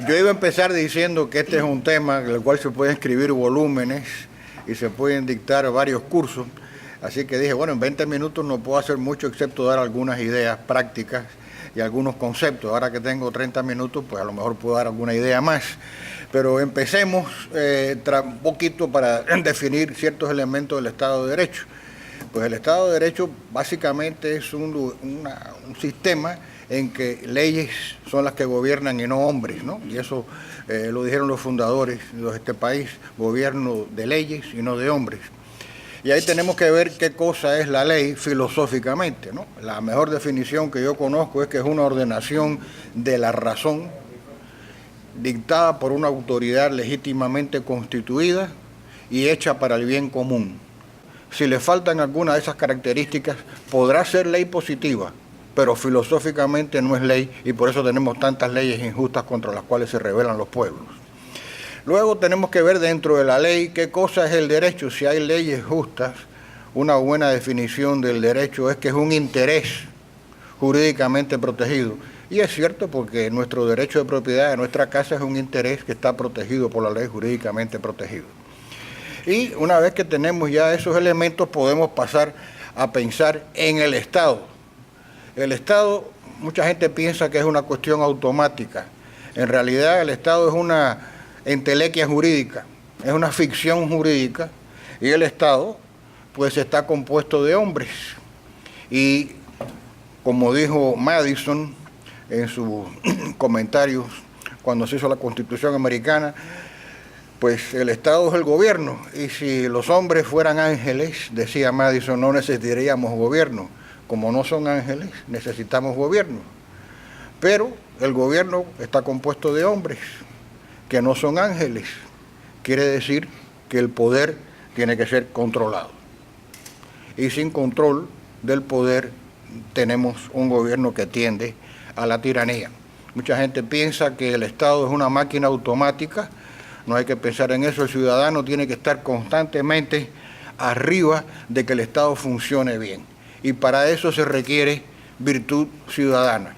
Yo iba a empezar diciendo que este es un tema en el cual se pueden escribir volúmenes y se pueden dictar varios cursos. Así que dije, bueno, en 20 minutos no puedo hacer mucho excepto dar algunas ideas prácticas y algunos conceptos. Ahora que tengo 30 minutos, pues a lo mejor puedo dar alguna idea más. Pero empecemos un poquito para definir ciertos elementos del Estado de Derecho. Pues el Estado de Derecho básicamente es un sistema en que leyes son las que gobiernan y no hombres, ¿no? Y eso lo dijeron los fundadores de este país, gobierno de leyes y no de hombres. Y ahí tenemos que ver qué cosa es la ley filosóficamente, ¿no? La mejor definición que yo conozco es que es una ordenación de la razón dictada por una autoridad legítimamente constituida y hecha para el bien común. Si le faltan alguna de esas características, podrá ser ley positiva, pero filosóficamente no es ley y por eso tenemos tantas leyes injustas contra las cuales se rebelan los pueblos. Luego tenemos que ver dentro de la ley qué cosa es el derecho. Si hay leyes justas, una buena definición del derecho es que es un interés jurídicamente protegido. Y es cierto porque nuestro derecho de propiedad de nuestra casa es un interés que está protegido por la ley, jurídicamente protegido. Y una vez que tenemos ya esos elementos, podemos pasar a pensar en el Estado. El Estado, mucha gente piensa que es una cuestión automática. En realidad, el Estado es una entelequia jurídica, es una ficción jurídica, y el Estado, pues, está compuesto de hombres. Y, como dijo Madison en sus comentarios cuando se hizo la Constitución Americana, pues el Estado es el gobierno, y si los hombres fueran ángeles, decía Madison, no necesitaríamos gobierno. Como no son ángeles, necesitamos gobierno. Pero el gobierno está compuesto de hombres que no son ángeles. Quiere decir que el poder tiene que ser controlado. Y sin control del poder tenemos un gobierno que tiende a la tiranía. Mucha gente piensa que el Estado es una máquina automática. No hay que pensar en eso. El ciudadano tiene que estar constantemente arriba de que el Estado funcione bien. Y para eso se requiere virtud ciudadana.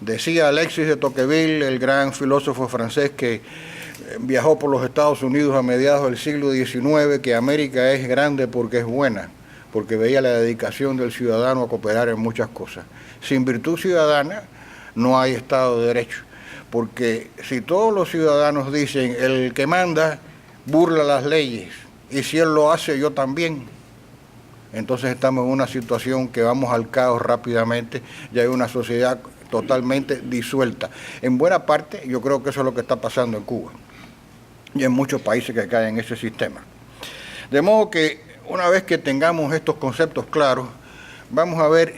Decía Alexis de Tocqueville, el gran filósofo francés que viajó por los Estados Unidos a mediados del siglo XIX, que América es grande porque es buena, porque veía la dedicación del ciudadano a cooperar en muchas cosas. Sin virtud ciudadana no hay Estado de Derecho. Porque si todos los ciudadanos dicen, el que manda burla las leyes, y si él lo hace, yo también, entonces estamos en una situación que vamos al caos rápidamente, y hay una sociedad totalmente disuelta. En buena parte, yo creo que eso es lo que está pasando en Cuba, y en muchos países que caen en ese sistema. De modo que, una vez que tengamos estos conceptos claros, vamos a ver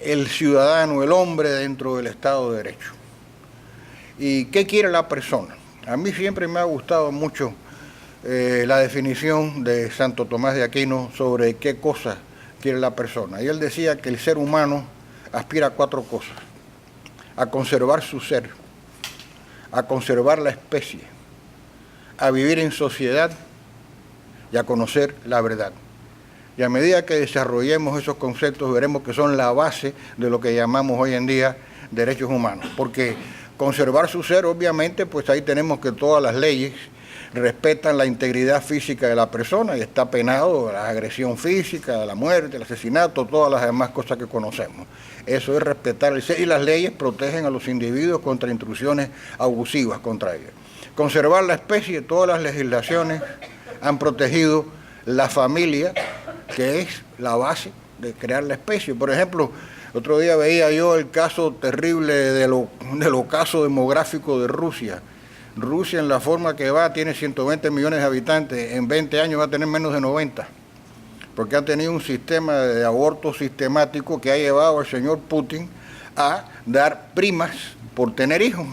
el ciudadano, el hombre dentro del Estado de Derecho. ¿Y qué quiere la persona? A mí siempre me ha gustado mucho la definición de Santo Tomás de Aquino sobre qué cosa quiere la persona. Y él decía que el ser humano aspira a 4 cosas: a conservar su ser, a conservar la especie, a vivir en sociedad y a conocer la verdad. Y a medida que desarrollemos esos conceptos, veremos que son la base de lo que llamamos hoy en día derechos humanos. Porque conservar su ser, obviamente, pues ahí tenemos que todas las leyes respetan la integridad física de la persona y está penado la agresión física, la muerte, el asesinato, todas las demás cosas que conocemos. Eso es respetar el ser, y las leyes protegen a los individuos contra intrusiones abusivas contra ellos. Conservar la especie, todas las legislaciones han protegido la familia, que es la base de crear la especie. Por ejemplo, otro día veía yo el caso terrible del ocaso demográfico de Rusia. Rusia, en la forma que va, tiene 120 millones de habitantes. En 20 años va a tener menos de 90. Porque ha tenido un sistema de aborto sistemático que ha llevado al señor Putin a dar primas por tener hijos.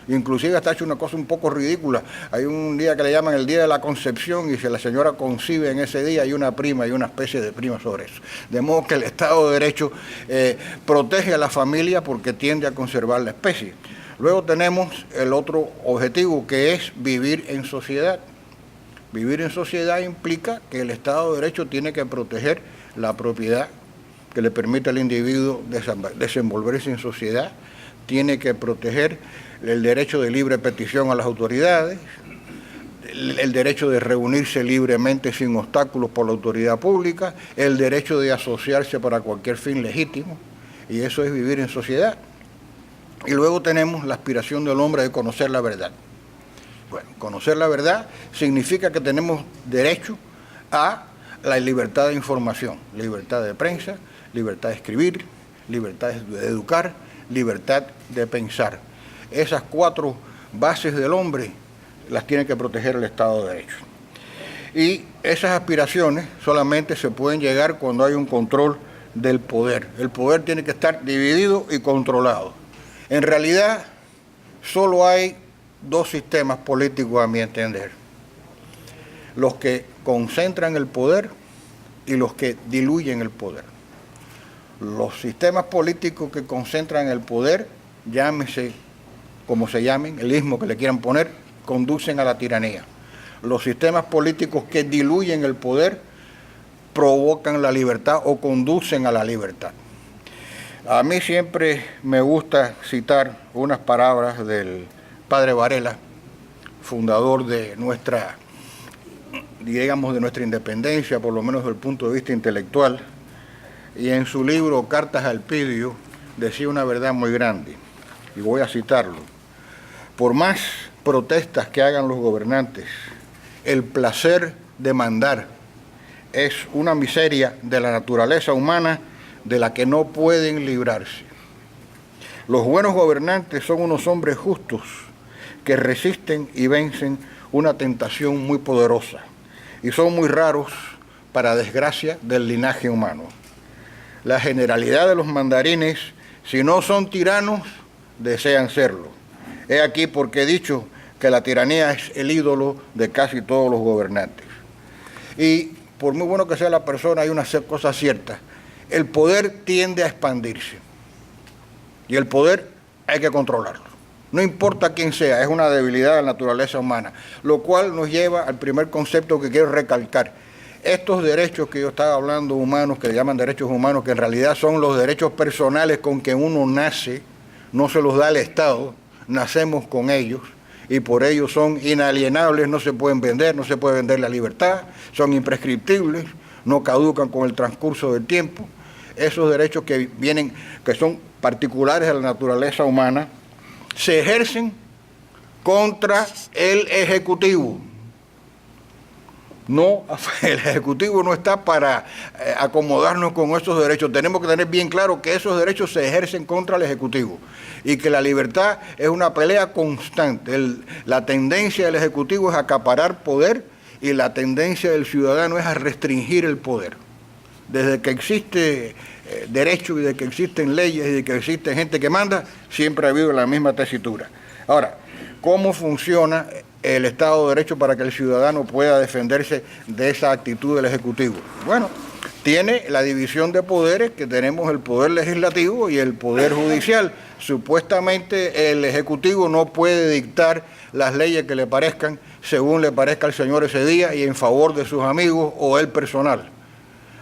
Inclusive hasta ha hecho una cosa un poco ridícula. Hay un día que le llaman el Día de la Concepción, y si la señora concibe en ese día, hay una prima, hay una especie de prima sobre eso. De modo que el Estado de Derecho protege a la familia porque tiende a conservar la especie. Luego tenemos el otro objetivo, que es vivir en sociedad. Vivir en sociedad implica que el Estado de Derecho tiene que proteger la propiedad que le permite al individuo desenvolverse en sociedad, tiene que proteger el derecho de libre petición a las autoridades, el derecho de reunirse libremente sin obstáculos por la autoridad pública, el derecho de asociarse para cualquier fin legítimo, y eso es vivir en sociedad. Y luego tenemos la aspiración del hombre de conocer la verdad. Bueno, conocer la verdad significa que tenemos derecho a la libertad de información, libertad de prensa, libertad de escribir, libertad de educar, libertad de pensar. Esas 4 bases del hombre las tiene que proteger el Estado de Derecho. Y esas aspiraciones solamente se pueden llegar cuando hay un control del poder. El poder tiene que estar dividido y controlado. En realidad, solo hay 2 sistemas políticos, a mi entender: los que concentran el poder y los que diluyen el poder. Los sistemas políticos que concentran el poder, llámese como se llamen, el ismo que le quieran poner, conducen a la tiranía. Los sistemas políticos que diluyen el poder provocan la libertad o conducen a la libertad. A mí siempre me gusta citar unas palabras del padre Varela, fundador de nuestra, digamos, de nuestra independencia, por lo menos desde el punto de vista intelectual, y en su libro Cartas al Pidio decía una verdad muy grande, y voy a citarlo: por más protestas que hagan los gobernantes, el placer de mandar es una miseria de la naturaleza humana de la que no pueden librarse. Los buenos gobernantes son unos hombres justos que resisten y vencen una tentación muy poderosa, y son muy raros para desgracia del linaje humano. La generalidad de los mandarines, si no son tiranos, desean serlo. He aquí porque he dicho que la tiranía es el ídolo de casi todos los gobernantes. Y por muy bueno que sea la persona, hay una cosa cierta: el poder tiende a expandirse, y el poder hay que controlarlo. No importa quién sea, es una debilidad de la naturaleza humana, lo cual nos lleva al primer concepto que quiero recalcar. Estos derechos que yo estaba hablando, humanos, que le llaman derechos humanos, que en realidad son los derechos personales con que uno nace, no se los da el Estado, nacemos con ellos, y por ello son inalienables, no se pueden vender, no se puede vender la libertad, son imprescriptibles, no caducan con el transcurso del tiempo. Esos derechos que vienen, que son particulares de la naturaleza humana, se ejercen contra el Ejecutivo. No, el Ejecutivo no está para acomodarnos con esos derechos. Tenemos que tener bien claro que esos derechos se ejercen contra el Ejecutivo y que la libertad es una pelea constante. La tendencia del Ejecutivo es acaparar poder y la tendencia del ciudadano es a restringir el poder. Desde que existe derecho y desde que existen leyes y desde que existe gente que manda, siempre ha habido la misma tesitura. Ahora, ¿cómo funciona el Estado de Derecho para que el ciudadano pueda defenderse de esa actitud del Ejecutivo? Bueno, tiene la división de poderes, que tenemos el poder legislativo y el poder judicial. Supuestamente el Ejecutivo no puede dictar las leyes que le parezcan según le parezca al señor ese día y en favor de sus amigos o él personal.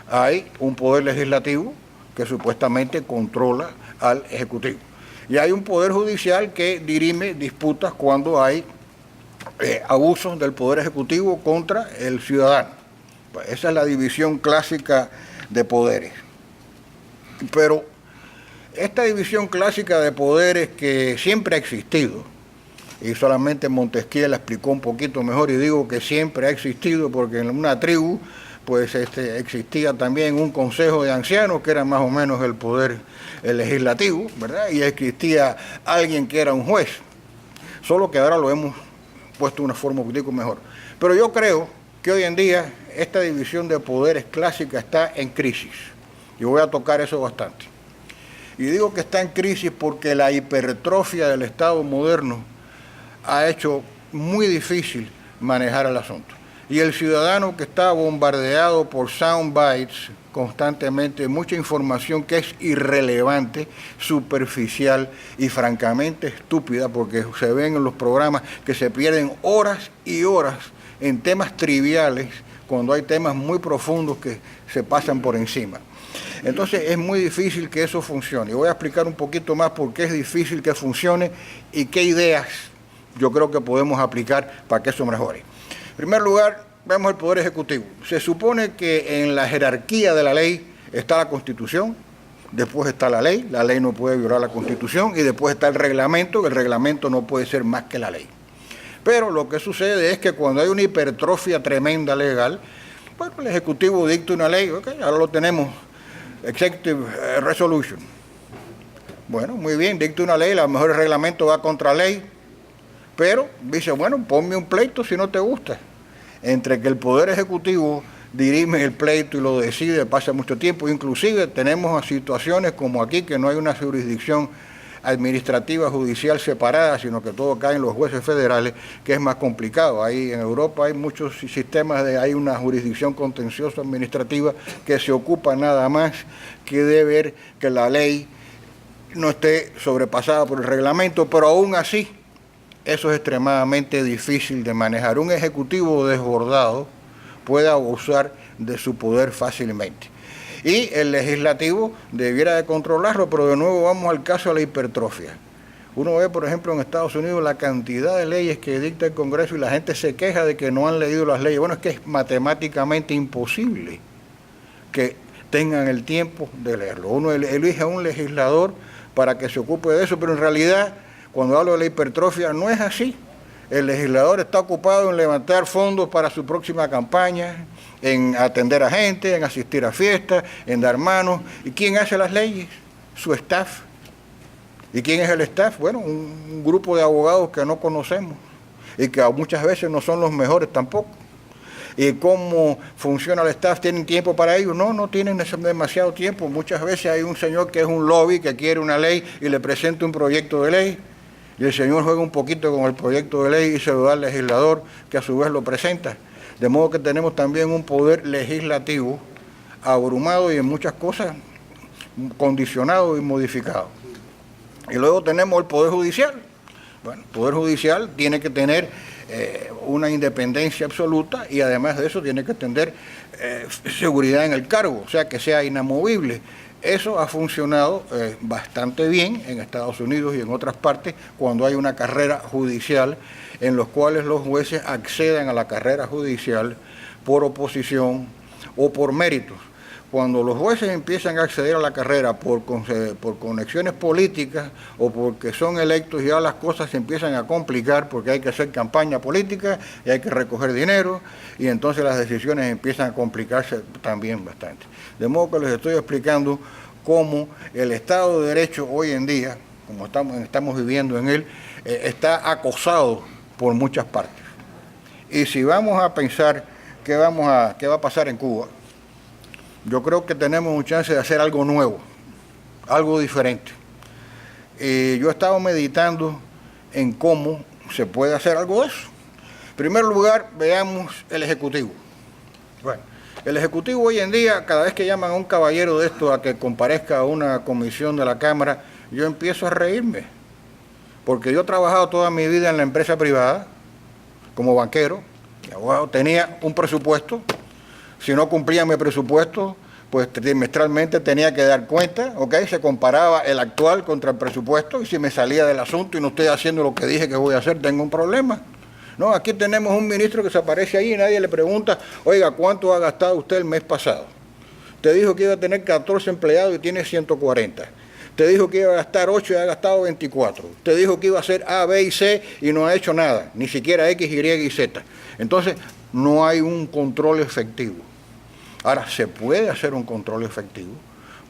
Hay un poder legislativo que supuestamente controla al Ejecutivo. Y hay un poder judicial que dirime disputas cuando hay abusos del Poder Ejecutivo contra el ciudadano. Pues esa es la división clásica de poderes. Pero esta división clásica de poderes que siempre ha existido, y solamente Montesquieu la explicó un poquito mejor, y digo que siempre ha existido porque en una tribu pues existía también un consejo de ancianos que era más o menos el poder legislativo, ¿verdad? Y existía alguien que era un juez, solo que ahora lo hemos puesto de una forma un poquito mejor. Pero yo creo que hoy en día esta división de poderes clásica está en crisis. Yo voy a tocar eso bastante. Y digo que está en crisis porque la hipertrofia del Estado moderno ha hecho muy difícil manejar el asunto. Y el ciudadano que está bombardeado por soundbites constantemente, mucha información que es irrelevante, superficial y francamente estúpida, porque se ven en los programas que se pierden horas y horas en temas triviales, cuando hay temas muy profundos que se pasan por encima. Entonces es muy difícil que eso funcione. Y voy a explicar un poquito más por qué es difícil que funcione y qué ideas yo creo que podemos aplicar para que eso mejore. En primer lugar, vemos el Poder Ejecutivo. Se supone que en la jerarquía de la ley está la Constitución, después está la ley no puede violar la Constitución, y después está el reglamento no puede ser más que la ley. Pero lo que sucede es que cuando hay una hipertrofia tremenda legal, bueno, el Ejecutivo dicta una ley, okay, ahora lo tenemos, Executive Resolution. Bueno, muy bien, dicta una ley, a lo mejor el reglamento va contra ley, pero dice, bueno, ponme un pleito si no te gusta. Entre que el Poder Ejecutivo dirime el pleito y lo decide, pasa mucho tiempo. Inclusive tenemos situaciones como aquí, que no hay una jurisdicción administrativa judicial separada, sino que todo cae en los jueces federales, que es más complicado. Ahí en Europa hay muchos sistemas hay una jurisdicción contenciosa administrativa que se ocupa nada más que de ver que la ley no esté sobrepasada por el reglamento, pero aún así eso es extremadamente difícil de manejar. Un ejecutivo desbordado puede abusar de su poder fácilmente. Y el legislativo debiera de controlarlo, pero de nuevo vamos al caso de la hipertrofia. Uno ve, por ejemplo, en Estados Unidos la cantidad de leyes que dicta el Congreso y la gente se queja de que no han leído las leyes. Bueno, es que es matemáticamente imposible que tengan el tiempo de leerlo. Uno elige a un legislador para que se ocupe de eso, pero en realidad, cuando hablo de la hipertrofia, no es así. El legislador está ocupado en levantar fondos para su próxima campaña, en atender a gente, en asistir a fiestas, en dar manos. ¿Y quién hace las leyes? Su staff. ¿Y quién es el staff? Bueno, un grupo de abogados que no conocemos y que muchas veces no son los mejores tampoco. ¿Y cómo funciona el staff? ¿Tienen tiempo para ello? No, no tienen demasiado tiempo. Muchas veces hay un señor que es un lobby, que quiere una ley y le presenta un proyecto de ley. Y el señor juega un poquito con el proyecto de ley y se lo da al legislador, que a su vez lo presenta. De modo que tenemos también un poder legislativo abrumado y en muchas cosas condicionado y modificado. Y luego tenemos el Poder Judicial. Bueno, el Poder Judicial tiene que tener una independencia absoluta y además de eso tiene que tener seguridad en el cargo, o sea, que sea inamovible. Eso ha funcionado bastante bien en Estados Unidos y en otras partes cuando hay una carrera judicial en los cuales los jueces accedan a la carrera judicial por oposición o por méritos. Cuando los jueces empiezan a acceder a la carrera por conexiones políticas o porque son electos, ya las cosas se empiezan a complicar porque hay que hacer campaña política y hay que recoger dinero y entonces las decisiones empiezan a complicarse también bastante. De modo que les estoy explicando cómo el Estado de Derecho hoy en día, como estamos viviendo en él, está acosado por muchas partes. Y si vamos a pensar qué va a pasar en Cuba, yo creo que tenemos un chance de hacer algo nuevo, algo diferente. Yo he estado meditando en cómo se puede hacer algo de eso. En primer lugar, veamos el Ejecutivo. Bueno, el Ejecutivo hoy en día, cada vez que llaman a un caballero de esto a que comparezca a una comisión de la Cámara, yo empiezo a reírme. Porque yo he trabajado toda mi vida en la empresa privada, como banquero, tenía un presupuesto. Si no cumplía mi presupuesto, pues trimestralmente tenía que dar cuenta, ¿ok? Se comparaba el actual contra el presupuesto y si me salía del asunto y no estoy haciendo lo que dije que voy a hacer, tengo un problema. No, aquí tenemos un ministro que se aparece ahí y nadie le pregunta, oiga, ¿cuánto ha gastado usted el mes pasado? Te dijo que iba a tener 14 empleados y tiene 140. Te dijo que iba a gastar 8 y ha gastado 24. Te dijo que iba a hacer A, B y C y no ha hecho nada, ni siquiera X, Y y Z. Entonces, no hay un control efectivo. Ahora, se puede hacer un control efectivo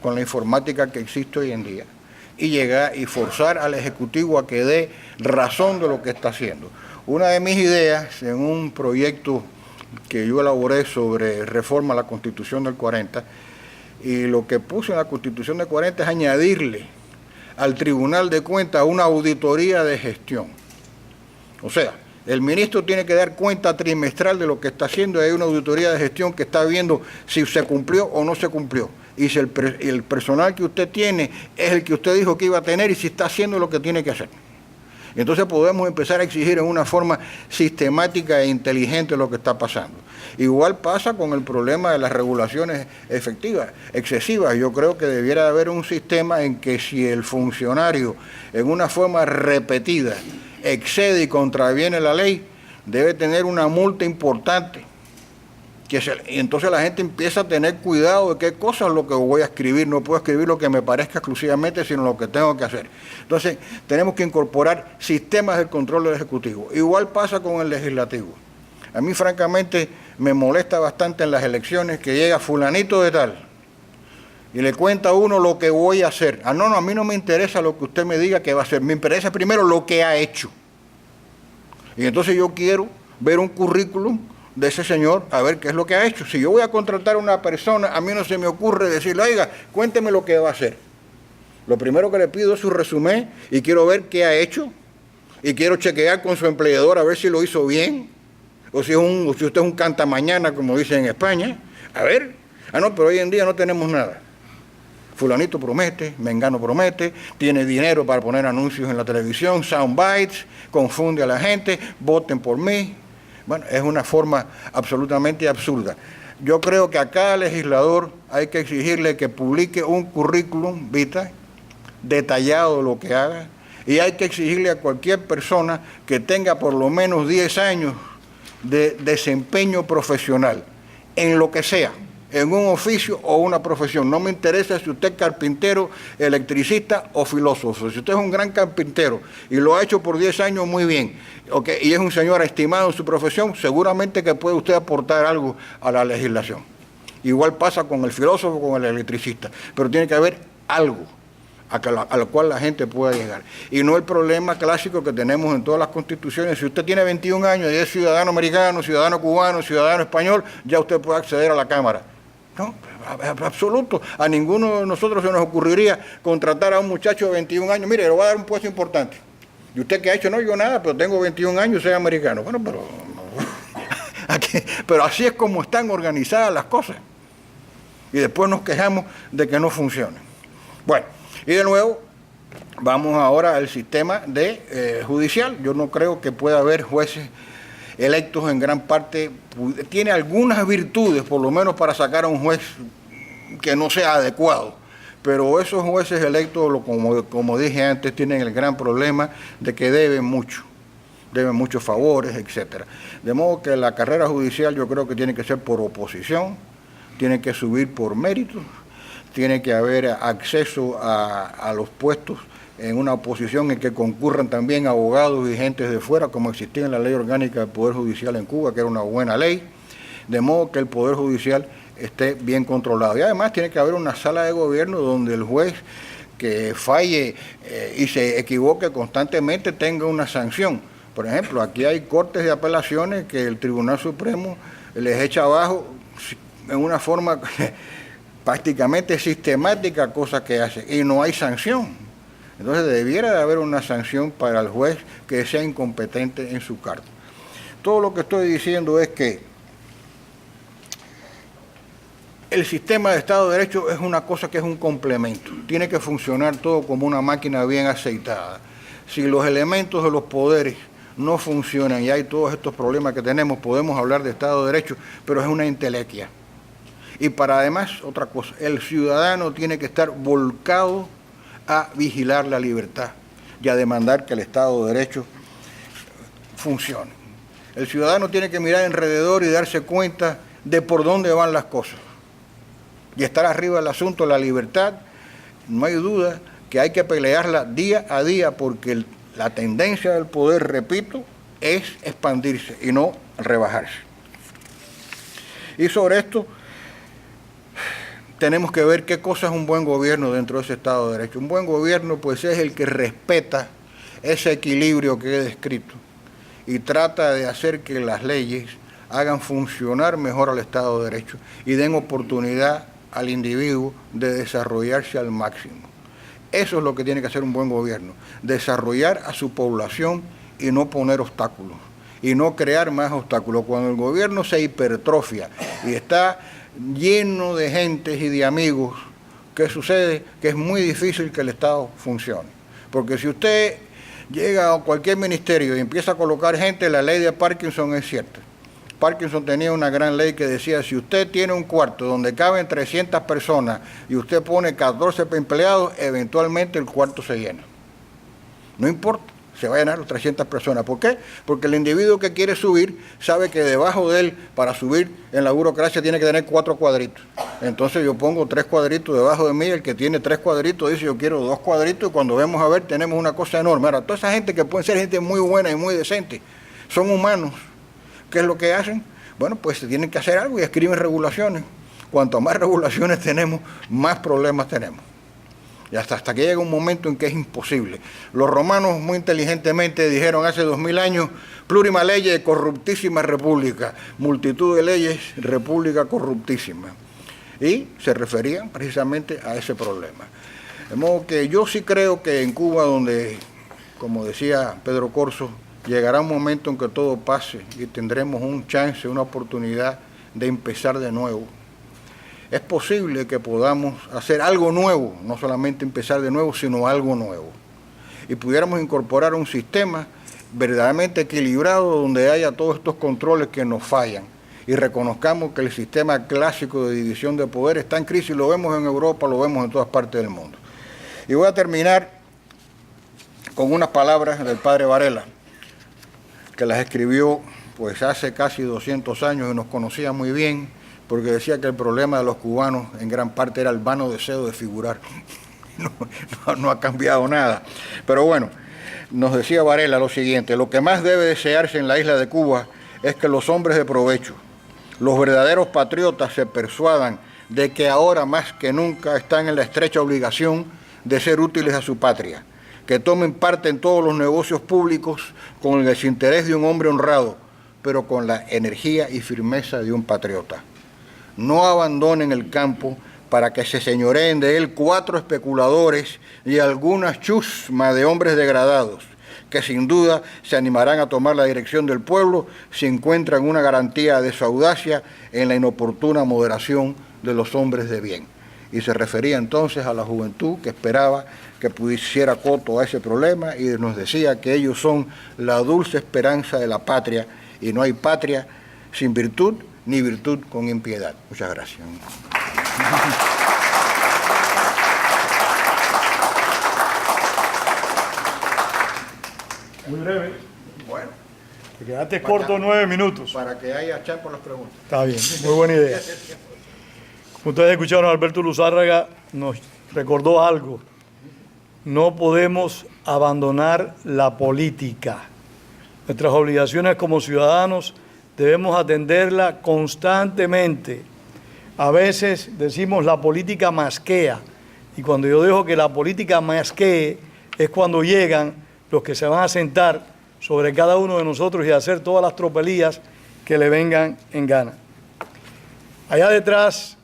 con la informática que existe hoy en día y llegar y forzar al Ejecutivo a que dé razón de lo que está haciendo. Una de mis ideas en un proyecto que yo elaboré sobre reforma a la Constitución del 40, y lo que puse en la Constitución del 40 es añadirle al Tribunal de Cuentas una auditoría de gestión. O sea, el ministro tiene que dar cuenta trimestral de lo que está haciendo y hay una auditoría de gestión que está viendo si se cumplió o no se cumplió. Y si el personal que usted tiene es el que usted dijo que iba a tener y si está haciendo lo que tiene que hacer. Entonces podemos empezar a exigir en una forma sistemática e inteligente lo que está pasando. Igual pasa con el problema de las regulaciones excesivas. Yo creo que debiera haber un sistema en que si el funcionario en una forma repetida excede y contraviene la ley, debe tener una multa importante. Y entonces la gente empieza a tener cuidado de qué cosas es lo que voy a escribir. No puedo escribir lo que me parezca exclusivamente, sino lo que tengo que hacer. Entonces tenemos que incorporar sistemas de control del Ejecutivo. Igual pasa con el Legislativo. A mí francamente me molesta bastante en las elecciones que llega fulanito de tal y le cuenta a uno lo que voy a hacer. No, a mí no me interesa lo que usted me diga que va a hacer. Me interesa primero lo que ha hecho. Y entonces yo quiero ver un currículum de ese señor, a ver qué es lo que ha hecho. Si yo voy a contratar a una persona, a mí no se me ocurre decirle, oiga, cuénteme lo que va a hacer. Lo primero que le pido es su resumen y quiero ver qué ha hecho y quiero chequear con su empleador a ver si lo hizo bien o si usted es un cantamañana, como dicen en España. A ver, no, pero hoy en día no tenemos nada. Fulanito promete, Mengano promete, tiene dinero para poner anuncios en la televisión, soundbites, confunde a la gente, voten por mí. Bueno, es una forma absolutamente absurda. Yo creo que a cada legislador hay que exigirle que publique un currículum vitae detallado de lo que haga, y hay que exigirle a cualquier persona que tenga por lo menos 10 años de desempeño profesional, en lo que sea, en un oficio o una profesión. No me interesa si usted es carpintero, electricista o filósofo. Si usted es un gran carpintero y lo ha hecho por 10 años muy bien, y es un señor estimado en su profesión, seguramente que puede usted aportar algo a la legislación. Igual pasa con el filósofo, con el electricista, pero tiene que haber algo a lo cual la gente pueda llegar. Y no el problema clásico que tenemos en todas las constituciones. Si usted tiene 21 años y es ciudadano americano, ciudadano cubano, ciudadano español, ya usted puede acceder a la Cámara. No, absoluto. A ninguno de nosotros se nos ocurriría contratar a un muchacho de 21 años. Mire, le voy a dar un puesto importante. ¿Y usted qué ha hecho? No, yo nada, pero tengo 21 años y soy americano. Bueno, pero así es como están organizadas las cosas. Y después nos quejamos de que no funcionen. Bueno, y de nuevo, vamos ahora al sistema judicial. Yo no creo que pueda haber jueces electos en gran parte. Tiene algunas virtudes, por lo menos para sacar a un juez que no sea adecuado. Pero esos jueces electos, como dije antes, tienen el gran problema de que deben muchos favores, etc. De modo que la carrera judicial yo creo que tiene que ser por oposición, tiene que subir por mérito, tiene que haber acceso a los puestos en una oposición en que concurran también abogados y gentes de fuera, como existía en la Ley Orgánica del Poder Judicial en Cuba, que era una buena ley, de modo que el Poder Judicial esté bien controlado. Y además tiene que haber una sala de gobierno donde el juez que falle y se equivoque constantemente tenga una sanción. Por ejemplo, aquí hay cortes de apelaciones que el Tribunal Supremo les echa abajo en una forma prácticamente sistemática, cosa que hace, y no hay sanción. Entonces debiera de haber una sanción para el juez que sea incompetente en su cargo. Todo lo que estoy diciendo es que el sistema de Estado de Derecho es una cosa que es un complemento. Tiene que funcionar todo como una máquina bien aceitada. Si los elementos de los poderes no funcionan y hay todos estos problemas que tenemos, podemos hablar de Estado de Derecho, pero es una entelequia. Y para además, otra cosa, el ciudadano tiene que estar volcado a vigilar la libertad y a demandar que el Estado de Derecho funcione. El ciudadano tiene que mirar alrededor y darse cuenta de por dónde van las cosas. Y estar arriba del asunto de la libertad, no hay duda que hay que pelearla día a día porque la tendencia del poder, repito, es expandirse y no rebajarse. Y sobre esto tenemos que ver qué cosa es un buen gobierno dentro de ese Estado de Derecho. Un buen gobierno pues es el que respeta ese equilibrio que he descrito y trata de hacer que las leyes hagan funcionar mejor al Estado de Derecho y den oportunidad al individuo de desarrollarse al máximo. Eso es lo que tiene que hacer un buen gobierno, desarrollar a su población y no poner obstáculos, y no crear más obstáculos. Cuando el gobierno se hipertrofia y está lleno de gentes y de amigos, ¿qué sucede? Que es muy difícil que el Estado funcione. Porque si usted llega a cualquier ministerio y empieza a colocar gente, la ley de Parkinson es cierta. Parkinson tenía una gran ley que decía, si usted tiene un cuarto donde caben 300 personas y usted pone 14 empleados, eventualmente el cuarto se llena. No importa, se va a llenar las 300 personas. ¿Por qué? Porque el individuo que quiere subir sabe que debajo de él, para subir en la burocracia, tiene que tener 4 cuadritos. Entonces yo pongo 3 cuadritos debajo de mí, el que tiene 3 cuadritos dice yo quiero 2 cuadritos y cuando vemos a ver tenemos una cosa enorme. Ahora, toda esa gente que puede ser gente muy buena y muy decente, son humanos. ¿Qué es lo que hacen? Bueno, pues se tienen que hacer algo y escriben regulaciones. Cuanto más regulaciones tenemos, más problemas tenemos. Y hasta que llega un momento en que es imposible. Los romanos muy inteligentemente dijeron hace 2000 años, plurima leyes, corruptísima república, multitud de leyes, república corruptísima. Y se referían precisamente a ese problema. De modo que yo sí creo que en Cuba, donde, como decía Pedro Corso, llegará un momento en que todo pase y tendremos un chance, una oportunidad de empezar de nuevo. Es posible que podamos hacer algo nuevo, no solamente empezar de nuevo, sino algo nuevo. Y pudiéramos incorporar un sistema verdaderamente equilibrado donde haya todos estos controles que nos fallan. Y reconozcamos que el sistema clásico de división de poder está en crisis, lo vemos en Europa, lo vemos en todas partes del mundo. Y voy a terminar con unas palabras del padre Varela, que las escribió pues hace casi 200 años y nos conocía muy bien, porque decía que el problema de los cubanos en gran parte era el vano deseo de figurar. No ha cambiado nada. Pero bueno, nos decía Varela lo siguiente, lo que más debe desearse en la isla de Cuba es que los hombres de provecho, los verdaderos patriotas se persuadan de que ahora más que nunca están en la estrecha obligación de ser útiles a su patria, que tomen parte en todos los negocios públicos con el desinterés de un hombre honrado, pero con la energía y firmeza de un patriota. No abandonen el campo para que se señoreen de él 4 especuladores y algunas chusmas de hombres degradados, que sin duda se animarán a tomar la dirección del pueblo si encuentran una garantía de su audacia en la inoportuna moderación de los hombres de bien. Y se refería entonces a la juventud que esperaba que pudiera coto a ese problema y nos decía que ellos son la dulce esperanza de la patria y no hay patria sin virtud ni virtud con impiedad. Muchas gracias. Muy breve. Bueno. Te quedaste corto 9 minutos. Para que haya chat por las preguntas. Está bien, muy buena idea. Como ustedes escucharon, Alberto Luzárraga nos recordó algo. No podemos abandonar la política. Nuestras obligaciones como ciudadanos debemos atenderla constantemente. A veces decimos la política masquea, y cuando yo digo que la política masquee es cuando llegan los que se van a sentar sobre cada uno de nosotros y hacer todas las tropelías que le vengan en gana. Allá detrás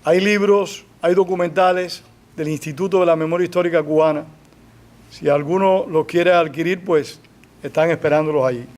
hay libros, hay documentales del Instituto de la Memoria Histórica Cubana. Si alguno los quiere adquirir, pues están esperándolos allí.